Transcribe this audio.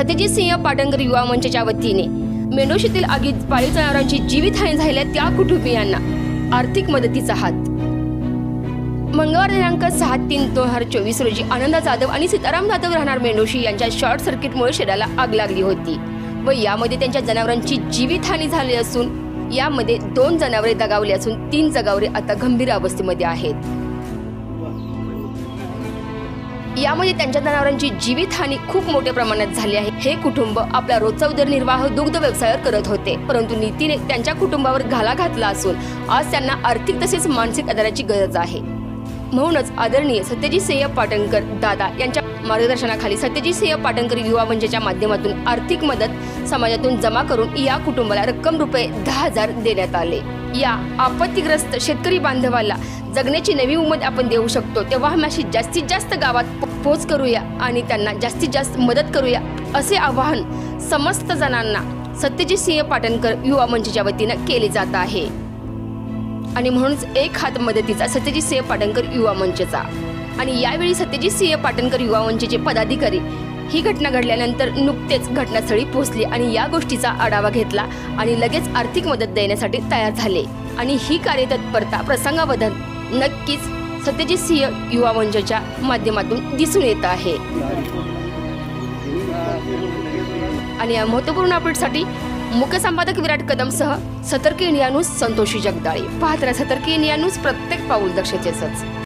सत्यजित सिंह पाटणकर युवा मंचच्या वतीने मेंढोशीतील आगीत पाळीव जनावरांची जीवितहानी झालेल्या त्या कुटुंबियांना आर्थिक मदतीचा हात। मंगळवार दिनांक 6/3/2024 रोजी आनंद जाधव आणि सीताराम जाधव राहणार मेंढोशी यांच्या शॉर्ट सर्किटमुळे शेडाला आग लागली होती व यामध्ये त्यांच्या जनावरांची जीवितहानी झाली असून यामध्ये 2 जनावरे दगावली असून 3 जनावरे आता गंभीर अवस्थेमध्ये आहेत। यामध्ये त्यांच्या जनावरांची जीवितहानी खूप मोठ्या प्रमाणात झाली आहे। हे कुटुंब आपला रोजचा उदरनिर्वाह दुग्ध व्यवसायावर करत होते, परंतु नीतीने त्यांच्या कुटुंबावर घाला घातला असून आज त्यांना आर्थिक तसेच मानसिक आधाराची गरज आहे। म्हणूनच आदरणीय सत्यजित सिंह पाटणकर दादा यांच्या मार्गदर्शनाखाली सत्यजित सिंह पाटणकर युवा मंचच्या माध्यमातून आर्थिक मदत समाजातून जमा करून या कुटुंबाला रक्कम रुपये 10,000 देण्यात आले। या आपत्तीग्रस्त शेतकरी बांधवाला जगण्याची नवी उमेद आपण देऊ शकतो, तेव्हा आम्ही जास्तीत जास्त गावात पोच करूया आणि त्यांना जास्तीत जास्त मदत करूया असे आवाहन समस्त जणांना सत्यजित सिंह पाटणकर युवा मंचच्या वतीने केले जात आहे। आणि म्हणूनच एक हात मदतीचा सत्यजित सिंह पाटणकर युवा मंचचा। आणि यावेळी सत्यजित सिंह पाटणकर युवा मंचचे पदाधिकारी ही घटना घडल्यानंतर नुकतेच घटनास्थळी पोहोचले आणि या गोष्टीचा आढावा घेतला आणि लगेच आर्थिक मदत देण्यासाठी तयार झाले आणि ही कार्यतत्परता प्रसंगावधान नक्कीच सत्यजित सिंह युवा मंचच्या माध्यमातून दिसून येत आहे। आणि या महत्त्वपूर्ण अपडेटसाठी मुख्य संपादक विराट कदमसह सतर्क इंडिया न्यूज संतोषी जगदाळे। पाहत रहा सतर्क इंडिया न्यूज, प्रत्येक पाऊल दक्षतेच।